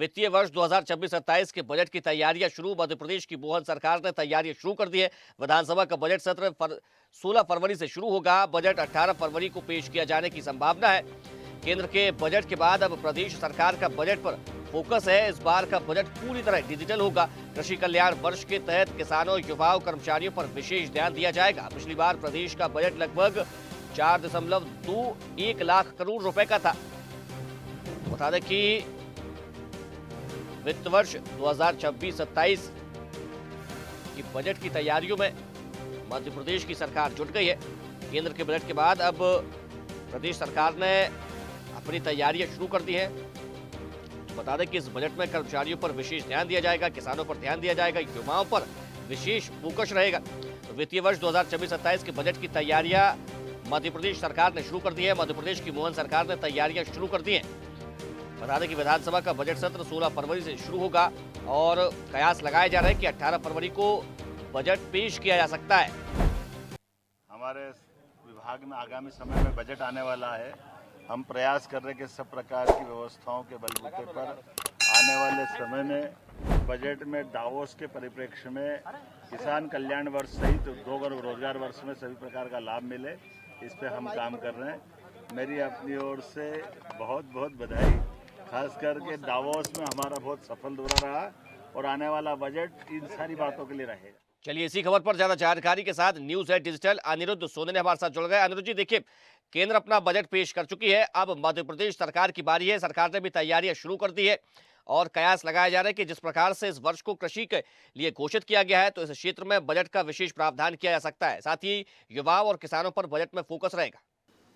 वित्तीय वर्ष 2026-27 के बजट की तैयारियां शुरू। मध्य प्रदेश की मोहन सरकार ने तैयारियां शुरू कर दी है। विधानसभा का बजट सत्र 16 फरवरी से शुरू होगा। बजट 18 फरवरी को पेश किया जाने की संभावना है। केंद्र के बजट के बाद अब प्रदेश सरकार का बजट पर फोकस है। इस बार का बजट पूरी तरह डिजिटल होगा। कृषि कल्याण वर्ष के तहत किसानों, युवाओं, कर्मचारियों पर विशेष ध्यान दिया जाएगा। पिछली बार प्रदेश का बजट लगभग 4.21 लाख करोड़ रुपए का था। बता दें कि वित्त वर्ष 2026-27 की बजट की तैयारियों में मध्य प्रदेश की सरकार जुट गई है। केंद्र के बजट के बाद अब प्रदेश सरकार ने अपनी तैयारियां शुरू कर दी है। बता दें कि इस बजट में कर्मचारियों पर विशेष ध्यान दिया जाएगा, किसानों पर ध्यान दिया जाएगा, युवाओं पर विशेष फोकस रहेगा। तो वित्तीय वर्ष 2026-27 के बजट की तैयारियां मध्य प्रदेश सरकार ने शुरू कर दी है। मध्य प्रदेश की मोहन सरकार ने तैयारियां शुरू कर दी हैं। बता दें कि विधानसभा का बजट सत्र 16 फरवरी से शुरू होगा और कयास लगाए जा रहे हैं कि 18 फरवरी को बजट पेश किया जा सकता है। हमारे विभाग में आगामी समय में बजट आने वाला है। हम प्रयास कर रहे हैं कि सब प्रकार की व्यवस्थाओं के बलबूते पर आने वाले समय में बजट में दावोस के परिप्रेक्ष्य में किसान कल्याण वर्ष सहित 2 रोजगार वर्ष में सभी प्रकार का लाभ मिले, इस पे हम काम कर रहे हैं। मेरी अपनी ओर से बहुत बहुत बधाई। खास करके दावोस में हमारा बहुत सफल दौरा रहा और आने वाला बजट इन सारी बातों के लिए रहेगा। चलिए इसी खबर पर ज्यादा जानकारी के साथ न्यूज है डिजिटल अनिरुद्ध सोनी ने हमारे साथ जुड़ गए। अनिरुद्ध जी, देखिए केंद्र अपना बजट पेश कर चुकी है, अब मध्य प्रदेश सरकार की बारी है। सरकार ने भी तैयारियां शुरू कर दी है और कयास लगाए जा रहे हैं कि जिस प्रकार से इस वर्ष को कृषि के लिए घोषित किया गया है, तो इस क्षेत्र में बजट का विशेष प्रावधान किया जा सकता है। साथ ही युवाओं और किसानों पर बजट में फोकस रहेगा।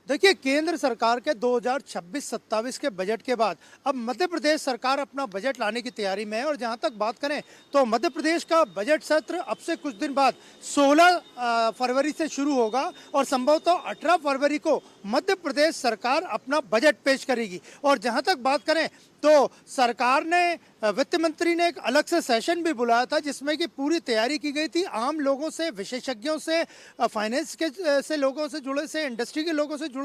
देखिए, केंद्र सरकार के 2026-27 के बजट के बाद अब मध्य प्रदेश सरकार अपना बजट लाने की तैयारी में है। और जहां तक बात करें तो मध्य प्रदेश का बजट सत्र अब से कुछ दिन बाद 16 फरवरी से शुरू होगा और संभवतः 18 फरवरी को मध्य प्रदेश सरकार अपना बजट पेश करेगी। और जहां तक बात करें तो सरकार ने वित्त मंत्री ने एक अलग से सेशन भी बुलाया था जिसमें कि पूरी तैयारी की गई थी। आम लोगों से, विशेषज्ञों से, फाइनेंस के से लोगों से जुड़े से, इंडस्ट्री के लोगों से जुड़े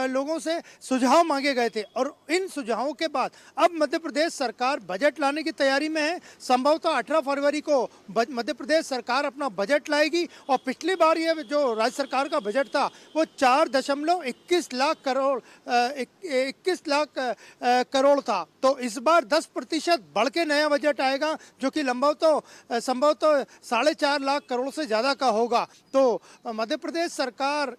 लोगों से सुझाव मांगे गए थे। और इन सुझावों के बाद अब मध्य प्रदेश सरकार बजट लाने की तैयारी में है। संभवतः 18 फरवरी को मध्य प्रदेश सरकार अपना बजट लाएगी। और पिछली बार ये जो राज्य सरकार का बजट था वो 4.21 लाख करोड़ 21 लाख करोड़ था। तो इस बार 10% बढ़ के नया बजट आएगा जो कि संभवतः 4.5 लाख करोड़ से ज़्यादा का होगा। तो मध्य प्रदेश सरकार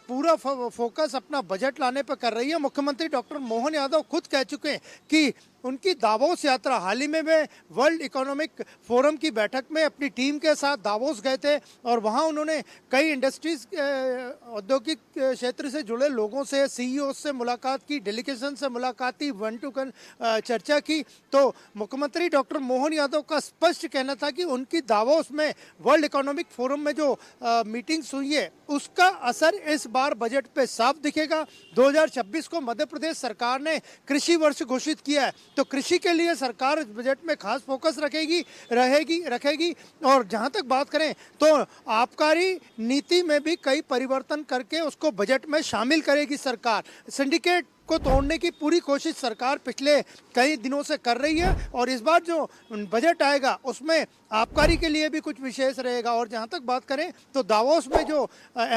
पूरा फोकस अपना बजट लाने पर कर रही है। मुख्यमंत्री डॉक्टर मोहन यादव खुद कह चुके हैं कि उनकी दावोस यात्रा हाल ही में वे वर्ल्ड इकोनॉमिक फोरम की बैठक में अपनी टीम के साथ दावोस गए थे और वहां उन्होंने कई इंडस्ट्रीज औद्योगिक क्षेत्र से जुड़े लोगों से, सीईओ से मुलाकात की, डेलीगेशन से मुलाकात की, 1-to-1 चर्चा की। तो मुख्यमंत्री डॉक्टर मोहन यादव का स्पष्ट कहना था कि उनकी दावोस में वर्ल्ड इकोनॉमिक फोरम में जो मीटिंग्स हुई है उसका असर इस बार बजट पे साफ दिखेगा। 2026 को मध्य प्रदेश सरकार ने कृषि वर्ष घोषित किया है, तो कृषि के लिए सरकार इस बजट में खास फोकस रखेगी। और जहां तक बात करें तो आबकारी नीति में भी कई परिवर्तन करके उसको बजट में शामिल करेगी सरकार। सिंडिकेट को तोड़ने की पूरी कोशिश सरकार पिछले कई दिनों से कर रही है और इस बार जो बजट आएगा उसमें आबकारी के लिए भी कुछ विशेष रहेगा। और जहां तक बात करें तो दावोस में जो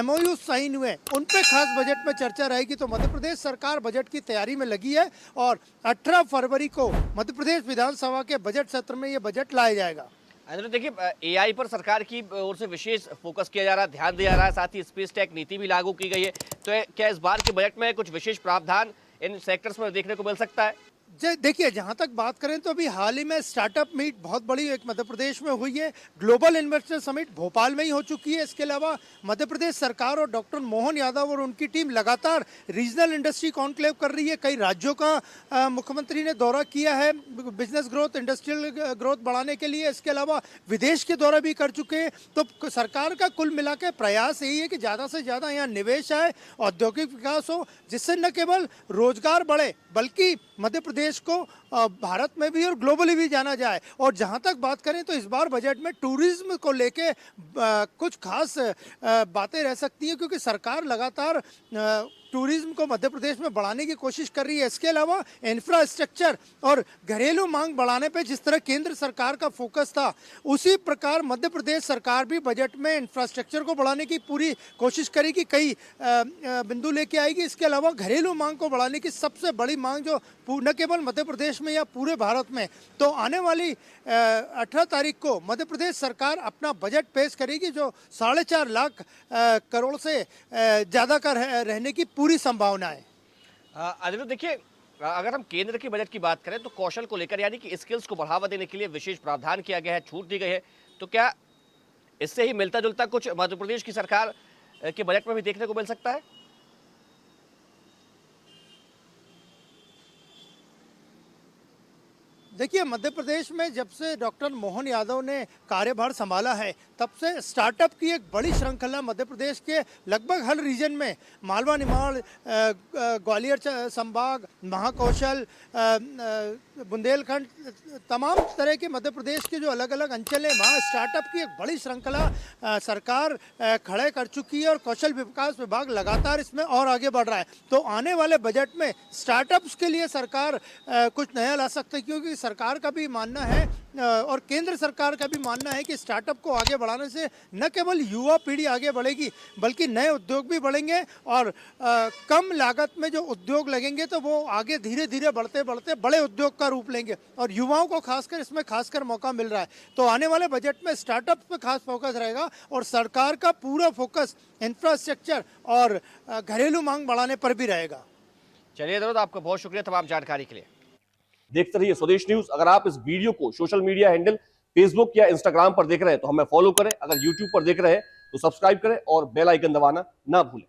MOU साइन हुए उन पे खास बजट में चर्चा रहेगी। तो मध्य प्रदेश सरकार बजट की तैयारी में लगी है और 18 फरवरी को मध्य प्रदेश विधानसभा के बजट सत्र में ये बजट लाया जाएगा। देखिए, AI पर सरकार की ओर से विशेष फोकस किया जा रहा है, ध्यान दिया जा रहा है। साथ ही स्पेस टेक नीति भी लागू की गई है। तो क्या इस बार के बजट में कुछ विशेष प्रावधान इन सेक्टर्स में देखने को मिल सकता है? देखिए, जहां तक बात करें तो अभी हाल ही में स्टार्टअप मीट बहुत बड़ी एक मध्य प्रदेश में हुई है। ग्लोबल इन्वेस्टर समिट भोपाल में ही हो चुकी है। इसके अलावा मध्य प्रदेश सरकार और डॉक्टर मोहन यादव और उनकी टीम लगातार रीजनल इंडस्ट्री कॉन्क्लेव कर रही है। कई राज्यों का मुख्यमंत्री ने दौरा किया है बिजनेस ग्रोथ, इंडस्ट्रियल ग्रोथ बढ़ाने के लिए। इसके अलावा विदेश के दौरा भी कर चुके हैं। तो सरकार का कुल मिला के प्रयास यही है कि ज़्यादा से ज़्यादा यहाँ निवेश आए, औद्योगिक विकास हो, जिससे न केवल रोजगार बढ़े बल्कि मध्य प्रदेश को भारत में भी और ग्लोबली भी जाना जाए। और जहां तक बात करें तो इस बार बजट में टूरिज्म को लेके कुछ खास बातें रह सकती हैं क्योंकि सरकार लगातार टूरिज्म को मध्य प्रदेश में बढ़ाने की कोशिश कर रही है। इसके अलावा इंफ्रास्ट्रक्चर और घरेलू मांग बढ़ाने पे जिस तरह केंद्र सरकार का फोकस था, उसी प्रकार मध्य प्रदेश सरकार भी बजट में इंफ्रास्ट्रक्चर को बढ़ाने की पूरी कोशिश करेगी, कई बिंदु लेके आएगी। इसके अलावा घरेलू मांग को बढ़ाने की सबसे बड़ी मांग जो न केवल मध्य प्रदेश में या पूरे भारत में, तो आने वाली 18 तारीख को मध्य प्रदेश सरकार अपना बजट पेश करेगी जो 4.5 लाख करोड़ से ज़्यादा का रहने की पूरी संभावना है। अनिरुद्ध, देखिए, अगर हम केंद्र के बजट की बात करें तो कौशल को लेकर यानी कि स्किल्स को बढ़ावा देने के लिए विशेष प्रावधान किया गया है, छूट दी गई है। तो क्या इससे ही मिलता जुलता कुछ मध्य प्रदेश की सरकार के बजट में भी देखने को मिल सकता है? देखिए, मध्य प्रदेश में जब से डॉक्टर मोहन यादव ने कार्यभार संभाला है, तब से स्टार्टअप की एक बड़ी श्रृंखला मध्य प्रदेश के लगभग हर रीजन में, मालवा निमाड़, ग्वालियर संभाग, महाकौशल, बुंदेलखंड, तमाम तरह के मध्य प्रदेश के जो अलग अलग अंचल हैं, वहाँ स्टार्टअप की एक बड़ी श्रृंखला सरकार खड़े कर चुकी है और कौशल विकास विभाग लगातार इसमें और आगे बढ़ रहा है। तो आने वाले बजट में स्टार्टअप्स के लिए सरकार कुछ नया ला सकती है, क्योंकि सरकार का भी मानना है और केंद्र सरकार का भी मानना है कि स्टार्टअप को आगे बढ़ाने से न केवल युवा पीढ़ी आगे बढ़ेगी, बल्कि नए उद्योग भी बढ़ेंगे और कम लागत में जो उद्योग लगेंगे तो वो आगे धीरे धीरे बढ़ते बढ़ते बड़े उद्योग का रूप लेंगे और युवाओं को खासकर इसमें खासकर मौका मिल रहा है। तो आने वाले बजट में स्टार्टअप पे खास फोकस रहेगा और सरकार का पूरा फोकस इंफ्रास्ट्रक्चर और घरेलू मांग बढ़ाने पर भी रहेगा। चलिए अनिरुद्ध, आपका बहुत शुक्रिया तमाम जानकारी के लिए। देखते रहिए स्वदेश न्यूज। अगर आप इस वीडियो को सोशल मीडिया हैंडल फेसबुक या इंस्टाग्राम पर देख रहे हैं तो हमें फॉलो करें, अगर यूट्यूब पर देख रहे हैं तो सब्सक्राइब करें और बेल आइकन दबाना ना भूलें।